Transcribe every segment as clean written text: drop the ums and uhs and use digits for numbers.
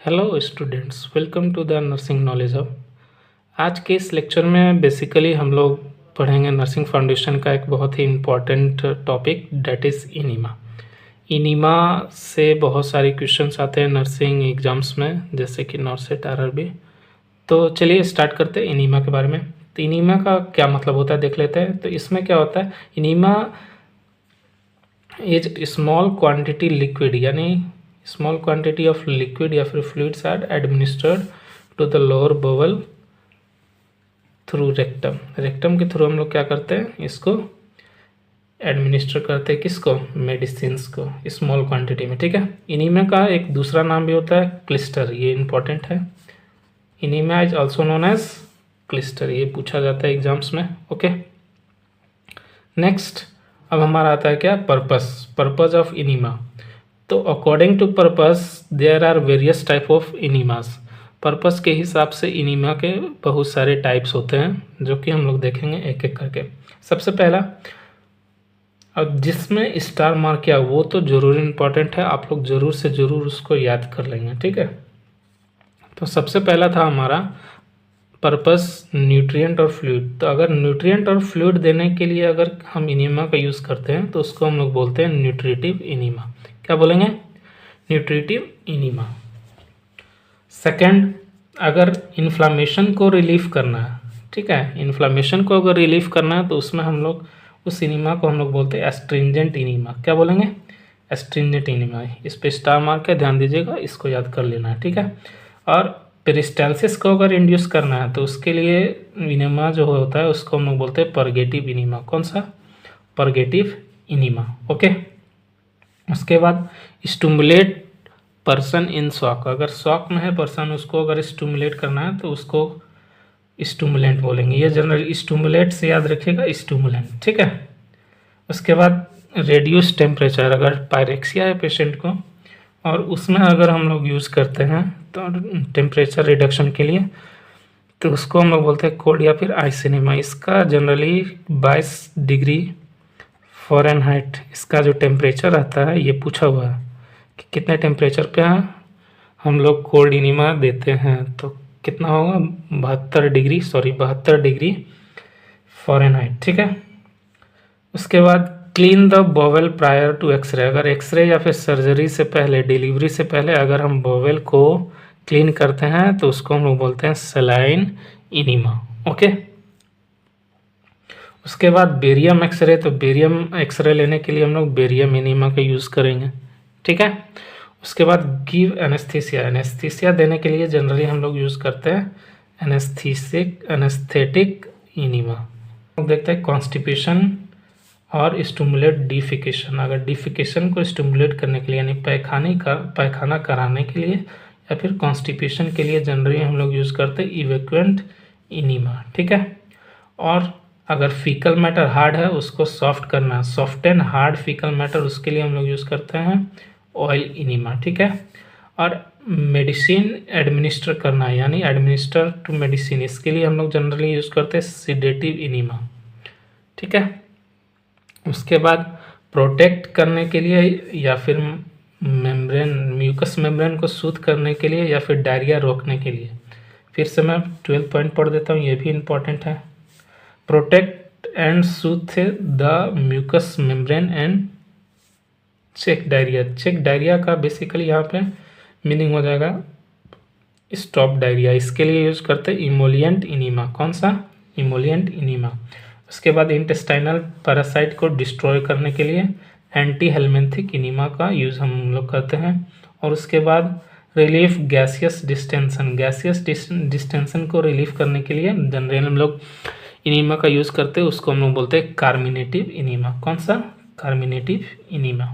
Hello students, welcome to the nursing knowledge hub. आज के इस लेक्चर में बेसिकली हम लोग पढ़ेंगे नर्सिंग फाउंडेशन का एक बहुत ही इम्पॉर्टेंट टॉपिक, डेट इज़ इनीमा। इनीमा से बहुत सारे क्वेश्चंस आते हैं नर्सिंग एग्जाम्स में, जैसे कि नॉर्सेट आरआरबी। तो चलिए स्टार्ट करते हैं इनीमा के बारे में। तो इनीमा का क्या मतलब होता है देख लेते हैं। तो इसमें क्या होता है, enema is small quantity liquid, यानी स्मॉल क्वांटिटी ऑफ लिक्विड या फिर fluids are administered to the lower bowel through rectum. Rectum के थ्रू हम लोग क्या करते हैं, इसको एडमिनिस्टर करते हैं, किसको, मेडिसिन्स को, स्मॉल क्वांटिटी में। ठीक है। इनीमा का एक दूसरा नाम भी होता है क्लिस्टर, ये इंपॉर्टेंट है। Enema is also known as clyster, ये पूछा जाता है एग्जाम्स में। ओके, नेक्स्ट अब हमारा आता है क्या, पर्पस ऑफ इनीमा। तो according to purpose there are various type of enemas. Purpose के हिसाब से इनीमा के बहुत सारे टाइप्स होते हैं, जो कि हम लोग देखेंगे एक एक करके। सबसे पहला, अब जिसमें स्टार मार्क किया वो तो जरूर इम्पॉर्टेंट है, आप लोग जरूर से जरूर उसको याद कर लेंगे। ठीक है। तो सबसे पहला था हमारा पर्पस न्यूट्रिएंट और फ्लूइड। तो अगर न्यूट्रिएंट और फ्लूइड देने के लिए अगर हम इनीमा का यूज़ करते हैं तो उसको हम लोग बोलते हैं न्यूट्रिटिव इनीमा। क्या बोलेंगे, न्यूट्रिटिव इनीमा। सेकंड, अगर इन्फ्लामेशन को रिलीफ करना है, ठीक है, इन्फ्लामेशन को अगर रिलीफ करना है तो उसमें हम लोग उस इनीमा को हम लोग बोलते हैं एस्ट्रिंजेंट इनीमा। क्या बोलेंगे, एस्ट्रिंजेंट इनीमा। इस पे स्टार मार्क है, ध्यान दीजिएगा, इसको याद कर लेना है। ठीक है। और पेरिस्टालसिस को अगर इंड्यूस करना है तो उसके लिए इनीमा जो होता है उसको हम लोग बोलते हैं परगेटिव इनीमा। कौन सा, परगेटिव इनीमा। ओके। उसके बाद स्टूमुलेट पर्सन इन शॉक, अगर शॉक में है पर्सन, उसको अगर स्टूमुलेट करना है तो उसको स्टूमुलेंट बोलेंगे। ये जनरल स्टूमुलेट से याद रखिएगा, स्टूमुलेंट। ठीक है। उसके बाद रेड्यूस टेम्परेचर, अगर पायरेक्सिया है पेशेंट को और उसमें अगर हम लोग यूज़ करते हैं तो टेम्परेचर रिडक्शन के लिए, तो उसको हम लोग बोलते हैं कोल्ड या फिर आइस इनीमा। इसका जनरली 22 डिग्री फ़ारेनहाइट इसका जो टेम्परेचर रहता है, ये पूछा हुआ है कि कितने टेम्परेचर पे हम लोग कोल्ड इनीमा देते हैं। तो कितना होगा, 72 डिग्री फ़ारेनहाइट। ठीक है। उसके बाद clean the bowel prior to x-ray, अगर एक्सरे या फिर सर्जरी से पहले, डिलीवरी से पहले अगर हम बॉवेल को क्लीन करते हैं तो उसको हम लोग बोलते हैं सलाइन इनीमा। ओके। उसके बाद बेरियम एक्सरे, तो बेरियम एक्सरे लेने के लिए हम लोग बेरियम इनीमा का यूज़ करेंगे। ठीक है। उसके बाद गिव एनेस्थीसिया, एनेस्थीसिया देने के लिए जनरली हम लोग यूज़ करते हैं एनेस्थेटिक इनीमा। देखते हैं कॉन्स्टिपेशन और स्टिमुलेट डिफिकेशन, अगर डिफिकेशन को स्टिमुलेट करने के लिए यानी पैखाना कराने के लिए या फिर कॉन्स्टिपेशन के लिए जनरली हम लोग यूज़ करते हैं इवेक्वेंट इनीमा। ठीक है। और अगर फीकल मैटर हार्ड है उसको सॉफ्ट करना, soft and hard faecal matter, उसके लिए हम लोग यूज़ करते हैं ऑयल इनीमा। ठीक है। और मेडिसिन एडमिनिस्टर करना यानी एडमिनिस्टर टू मेडिसिन, इसके लिए हम लोग जनरली यूज़ करते हैं सिडेटिव इनीमा। ठीक है। उसके बाद प्रोटेक्ट करने के लिए या फिर मेम्ब्रेन, म्यूकस मेम्ब्रेन को सूद करने के लिए या फिर डायरिया रोकने के लिए, फिर से मैं 12 पॉइंट पढ़ देता हूँ, ये भी इम्पॉर्टेंट है। Protect and soothe the mucous membrane and check diarrhoea. Check diarrhoea का बेसिकली यहाँ पे मीनिंग हो जाएगा स्टॉप डायरिया, इसके लिए यूज़ करते हैं इमोलिएंट इनीमा। कौन सा, इमोलिएंट इनीमा। उसके बाद इंटेस्टाइनल पैरासाइट को डिस्ट्रॉय करने के लिए एंटी हेलमिंथिक इनीमा का यूज़ हम लोग करते हैं। और उसके बाद relief gaseous distension, gaseous distension को रिलीफ करने के लिए जनरली हम लोग इनीमा का यूज़ करते हैं, उसको हम लोग बोलते हैं कार्मिनेटिव इनीमा। कौन सा, कार्मिनेटिव इनीमा।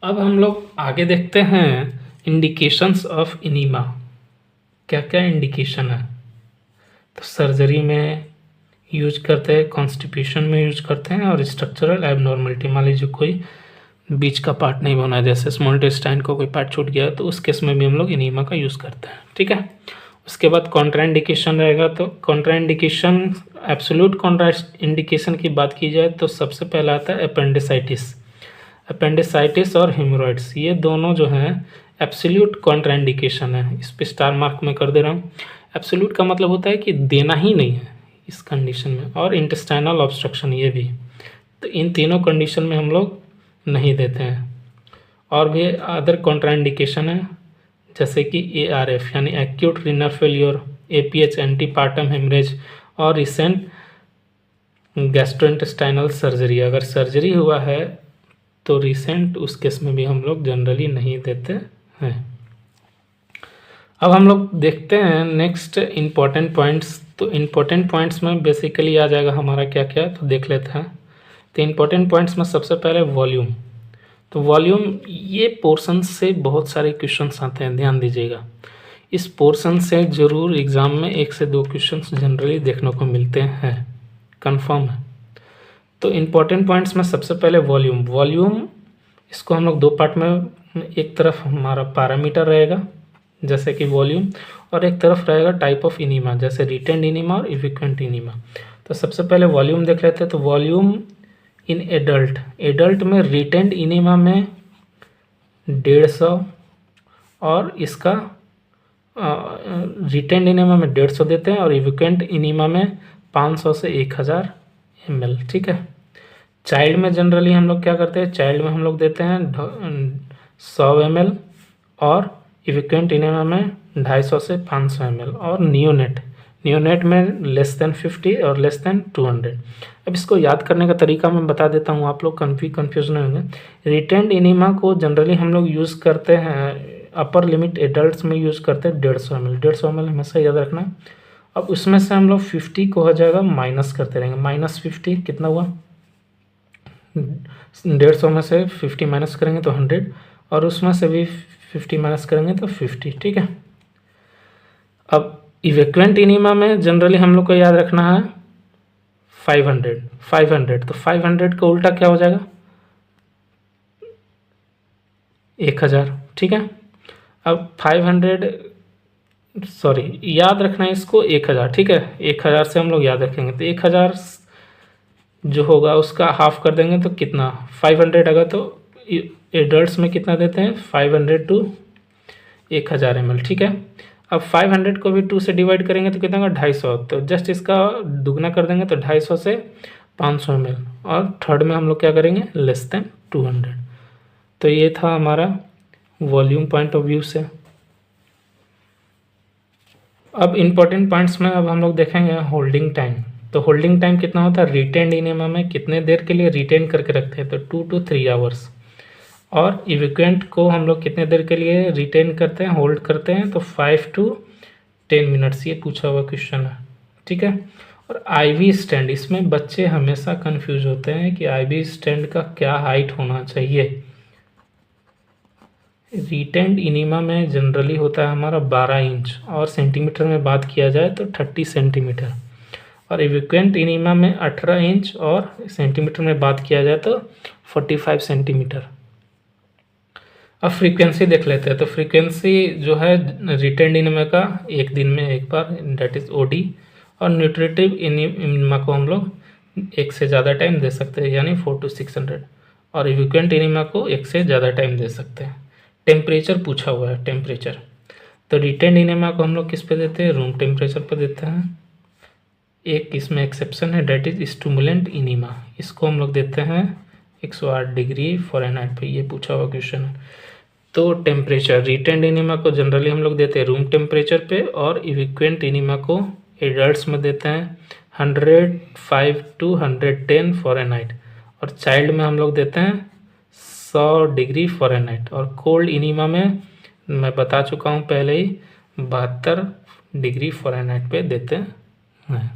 अब हम लोग आगे देखते हैं इंडिकेशंस ऑफ इनीमा, क्या क्या इंडिकेशन है। तो सर्जरी में यूज करते हैं, कॉन्स्टिपेशन में यूज करते हैं, और स्ट्रक्चरल एबनॉर्मलिटी, मान लीजिए कोई बीच का पार्ट नहीं बना, जैसे स्मॉल इंटेस्टाइन को कोई पार्ट छूट गया तो उस केस में भी हम लोग इनीमा का यूज़ करते हैं। ठीक है। उसके बाद कॉन्ट्राइंडिकेशन रहेगा, तो कॉन्ट्राइंडिकेशन, एब्सोल्यूट कॉन्ट्राइंडिकेशन की बात की जाए तो सबसे पहला आता है अपेंडिसाइटिस। अपेंडिसाइटिस और हेमोरॉइड्स, ये दोनों जो हैं एब्सोल्यूट कॉन्ट्राइंडिकेशन है। इस पे स्टार मार्क में कर दे रहा हूँ। एब्सोल्यूट का मतलब होता है कि देना ही नहीं है इस कंडीशन में, और इंटेस्टाइनल ऑब्स्ट्रक्शन ये भी। तो इन तीनों कंडीशन में हम लोग नहीं देते हैं। और भी अदर कॉन्ट्राइंडिकेशन है, जैसे कि ARF यानी acute renal failure, APH antepartum haemorrhage, और रिसेंट गैस्ट्रोइंटेस्टाइनल सर्जरी। अगर सर्जरी हुआ है तो रिसेंट उस केस में भी हम लोग जनरली नहीं देते हैं। अब हम लोग देखते हैं नेक्स्ट इम्पॉर्टेंट पॉइंट्स। तो इम्पॉर्टेंट पॉइंट्स में बेसिकली आ जाएगा हमारा क्या क्या, तो देख लेते हैं। तो इम्पॉर्टेंट पॉइंट्स में सबसे पहले वॉल्यूम। तो वॉल्यूम, ये पोर्शन से बहुत सारे क्वेश्चंस आते हैं, ध्यान दीजिएगा। इस पोर्शन से ज़रूर एग्ज़ाम में 1 से 2 क्वेश्चंस जनरली देखने को मिलते हैं, कंफर्म है। तो इम्पॉर्टेंट पॉइंट्स में सबसे पहले वॉल्यूम। वॉल्यूम इसको हम लोग 2 पार्ट में, एक तरफ हमारा पैरामीटर रहेगा जैसे कि वॉल्यूम, और एक तरफ रहेगा टाइप ऑफ इनीमा जैसे रिटेंड इनीमा और इविक्वेंट इनीमा। तो सबसे पहले वॉल्यूम देख लेते हैं। तो वॉल्यूम इन एडल्ट में रिटेंड इनीमा में 150 और इसका रिटेंड इनीमा में 150 देते हैं, और इविक्वेंट इनीमा में 500 से 1000 ml, ठीक है। चाइल्ड में जनरली हम लोग क्या करते हैं, चाइल्ड में हम लोग देते हैं 100 ml, और इविक्वेंट इनेमा में 250 से 500 ml, और नियोनेट में लेस देन 50 और लेस देन 200। अब इसको याद करने का तरीका मैं बता देता हूँ, आप लोग कंफ्यूज नहीं होंगे। रिटेंड इनीमा को जनरली हम लोग यूज़ करते हैं, अपर लिमिट एडल्ट्स में यूज़ करते हैं 150 ml। 150 ml हमेशा याद रखना। अब उसमें से हम लोग 50 को हो जाएगा माइनस करते रहेंगे। -50 कितना हुआ, 150 में से 50 माइनस करेंगे तो 100, और उसमें से भी 50 माइनस करेंगे तो 50, ठीक है। अब इवेक्वेंट इनीमा में जनरली हम लोग को याद रखना है 500। तो 500 का उल्टा क्या हो जाएगा, 1000, ठीक है। अब 500, सॉरी, याद रखना है इसको 1000, ठीक है। 1000 से हम लोग याद रखेंगे, तो 1000 जो होगा उसका हाफ कर देंगे तो कितना, 500 अगर, तो एडल्ट्स में कितना देते हैं 500 टू 1000 ml, ठीक है। अब 500 को भी 2 से डिवाइड करेंगे तो कितना होगा 250, तो जस्ट इसका दुगना कर देंगे तो 250 से 500 ml, और थर्ड में हम लोग क्या करेंगे लेस देन 200। तो ये था हमारा वॉल्यूम पॉइंट ऑफ व्यू से। अब इम्पॉर्टेंट पॉइंट्स में अब हम लोग देखेंगे होल्डिंग टाइम। तो होल्डिंग टाइम कितना होता है, रिटेंड इनेमा में कितने देर के लिए रिटेन करके रखते हैं, तो 2 to 3 आवर्स। और इविक्वेंट को हम लोग कितने देर के लिए रिटेन करते हैं, होल्ड करते हैं, तो 5 to 10 मिनट्स, ये पूछा हुआ क्वेश्चन है, ठीक है। और आईवी स्टैंड, इसमें बच्चे हमेशा कंफ्यूज होते हैं कि आईवी स्टैंड का क्या हाइट होना चाहिए। रिटेंड इनीमा में जनरली होता है हमारा 12 इंच, और सेंटीमीटर में बात किया जाए तो 30 सेंटीमीटर, और इविक्वेंट इनीमा में 18 इंच, और सेंटीमीटर में बात किया जाए तो 45 सेंटीमीटर। अब फ्रीक्वेंसी देख लेते हैं। तो फ्रीक्वेंसी जो है रिटेंड इनीमा का 1 दिन में 1 बार, डेट इज़ OD, और न्यूट्रिटिव इनीमा को हम लोग 1 से ज़्यादा टाइम दे सकते हैं, यानी 4 to 600, और इविक्वेंट इनीमा को 1 से ज़्यादा टाइम दे सकते हैं। टेम्परेचर पूछा हुआ है, टेम्परेचर। तो रिटेंड इनेमा को हम लोग किस पे देते हैं, रूम टेम्परेचर पर देते हैं। एक इसमें एक्सेप्शन है, डेट इज स्टूमुलेंट इनीमा, इसको हम लोग देते हैं 108 डिग्री फ़ारेनहाइट पे, ये पूछा हुआ क्वेश्चन है। तो टेम्परेचर, रिटेंड इनीमा को जनरली हम लोग देते हैं रूम टेम्परेचर पे, और इविक्वेंट इनीमा को एडल्ट्स में देते हैं 105 to 110 फ़ारेनहाइट, और चाइल्ड में हम लोग देते हैं 100 डिग्री फ़ारेनहाइट, और कोल्ड इनीमा में मैं बता चुका हूँ पहले ही 72 डिग्री फ़ारेनहाइट पे देते हैं।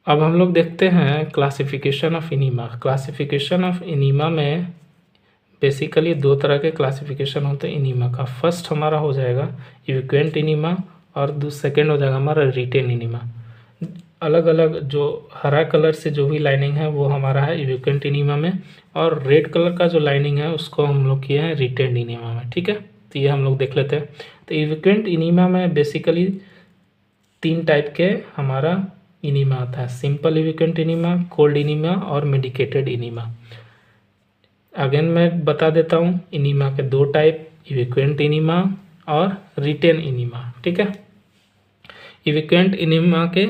अब हम लोग देखते हैं क्लासिफिकेशन ऑफ इनीमा। क्लासिफिकेशन ऑफ इनीमा में बेसिकली 2 तरह के क्लासिफिकेशन होते हैं इनीमा का। फर्स्ट हमारा हो जाएगा इविक्वेंट इनीमा, और सेकेंड हो जाएगा हमारा रिटेन इनीमा। अलग अलग जो हरा कलर से जो भी लाइनिंग है वो हमारा है इविक्वेंट इनीमा में, और रेड कलर का जो लाइनिंग है उसको हम लोग किए हैं रिटेंड इनीमा में, ठीक है। तो ये हम लोग देख लेते हैं। तो इविक्वेंट इनीमा में बेसिकली 3 टाइप के हमारा इनीमा आता है, सिंपल इविक्वेंट इनीमा, कोल्ड इनीमा और मेडिकेटेड इनीमा। अगेन मैं बता देता हूँ, इनीमा के दो टाइप, इविक्वेंट इनीमा और रिटेन इनीमा। ठीक है, इविक्वेंट इनीमा के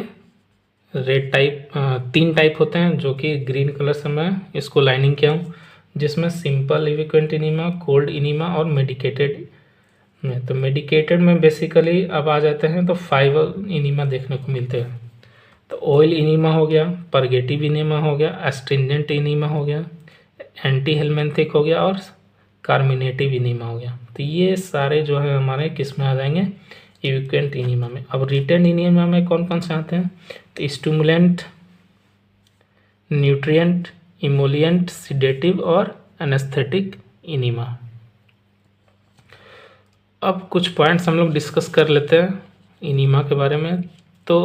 रेड टाइप 3 टाइप होते हैं, जो कि ग्रीन कलर से मैं इसको लाइनिंग किया हूँ, जिसमें सिंपल इविक्वेंट इनीमा, कोल्ड इनीमा और मेडिकेटेड में। तो मेडिकेटेड में बेसिकली अब आ जाते हैं तो 5 इनीमा देखने को मिलते हैं। तो ऑयल इनीमा हो गया, परगेटिव इनीमा हो गया, एस्ट्रिंजेंट इनीमा हो गया, एंटी हेलमेंथिक हो गया और कार्मिनेटिव इनीमा हो गया। तो ये सारे जो है हमारे किस में आ जाएंगे, इविक्वेंट इनीमा में। अब रिटेन इनीमा में कौन कौन से आते हैं, तो स्टिमुलेंट, न्यूट्रिएंट, इमोलिएंट, सिडेटिव और एनेस्थेटिक इनीमा। अब कुछ पॉइंट्स हम लोग डिस्कस कर लेते हैं इनीमा के बारे में। तो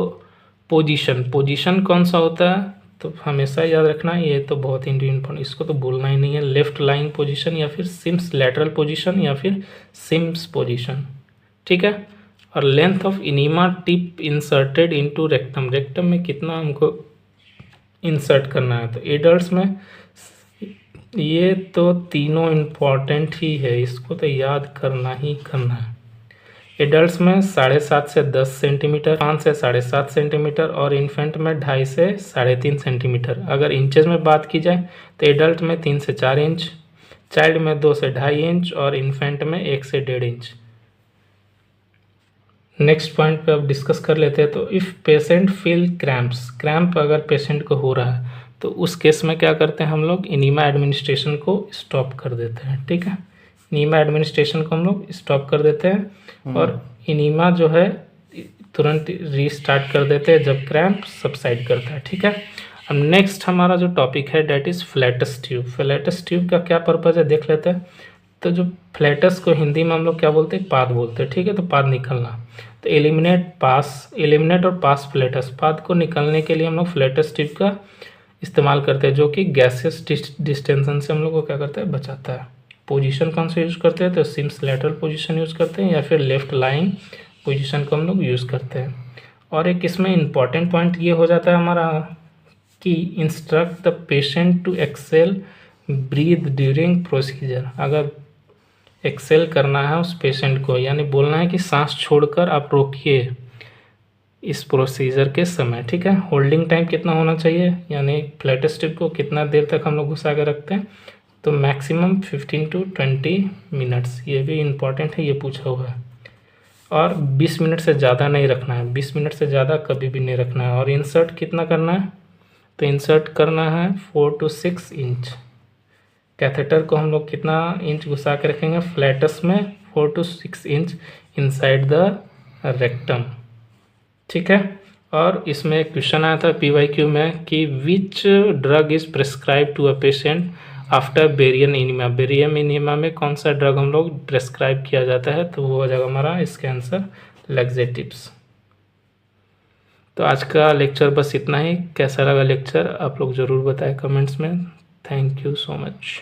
पोजीशन कौन सा होता है, तो हमेशा याद रखना, ये तो बहुत ही इम्पोर्टेंट, इसको तो भूलना ही नहीं है। लेफ्ट लाइंग पोजीशन या फिर सिम्स लैटरल पोजीशन या फिर सिम्स पोजीशन। ठीक है, और length of enema tip inserted into rectum, rectum में कितना हमको इंसर्ट करना है। तो एडल्ट्स में ये तो तीनों इम्पॉर्टेंट ही है, इसको तो याद करना ही करना है। एडल्ट्स में 7.5 से 10 सेंटीमीटर, 5 से 7.5 सेंटीमीटर और इन्फेंट में 2.5 से 3.5 सेंटीमीटर। अगर इंचेस में बात की जाए तो एडल्ट में 3 से 4 इंच, चाइल्ड में 2 से 2.5 इंच और इन्फेंट में 1 से 1.5 इंच। नेक्स्ट पॉइंट पे अब डिस्कस कर लेते हैं। तो इफ़ पेशेंट फील क्रैम्प अगर पेशेंट को हो रहा है तो उस केस में क्या करते हैं हम लोग, इनीमा एडमिनिस्ट्रेशन को स्टॉप कर देते हैं। ठीक है, इनीमा एडमिनिस्ट्रेशन को हम लोग स्टॉप कर देते हैं और इनीमा जो है तुरंत रीस्टार्ट कर देते हैं जब क्रैम्प सबसाइड करता है। ठीक है, अब नेक्स्ट हमारा जो टॉपिक है that is flats tube. Flats tube का क्या पर्पज़ है देख लेते हैं। तो जो फ्लैटस को हिंदी में हम लोग क्या बोलते हैं, पाद बोलते हैं। ठीक है, तो पाद निकलना, तो एलिमिनेट और पास फ्लैटस, पाद को निकलने के लिए हम लोग फ्लैटस ट्यूब का इस्तेमाल करते हैं, जो कि गैसियस डिस्टेंशन से हम लोग को क्या करता है, बचाता है। पोजीशन कौन सा यूज़ करते हैं, तो सिम्स लैटरल पोजीशन यूज़ करते हैं या फिर लेफ्ट लाइंग पोजीशन को हम लोग यूज़ करते हैं। और एक इसमें इम्पॉर्टेंट पॉइंट ये हो जाता है हमारा कि instruct the patient to exhale breath during procedure. अगर एक्सेल करना है उस पेशेंट को, यानी बोलना है कि सांस छोड़कर आप रोकिए इस प्रोसीजर के समय। ठीक है, होल्डिंग टाइम कितना होना चाहिए, यानी फ्लैटस ट्यूब को कितना देर तक हम लोग घुसा के रखते हैं, तो मैक्सिमम 15 to 20 मिनट्स। ये भी इम्पॉर्टेंट है, ये पूछा हुआ है। और 20 मिनट से ज़्यादा नहीं रखना है, 20 मिनट से ज़्यादा कभी भी नहीं रखना है। और इंसर्ट कितना करना है, तो इंसर्ट करना है 4 to 6 इंच। कैथेटर को हम लोग कितना इंच घुसा के रखेंगे, फ्लैटस में 4 to 6 inch inside the rectum. ठीक है, और इसमें एक क्वेश्चन आया था PYQ में कि which drug is prescribe to a patient after barium enema. Barium enema में कौन सा ड्रग हम लोग प्रेस्क्राइब किया जाता है, तो वो हो जाएगा हमारा इसका आंसर लैक्सेटिव्स। तो आज का लेक्चर बस इतना ही। कैसा लगा लेक्चर आप लोग ज़रूर बताएं कमेंट्स में। Thank you so much.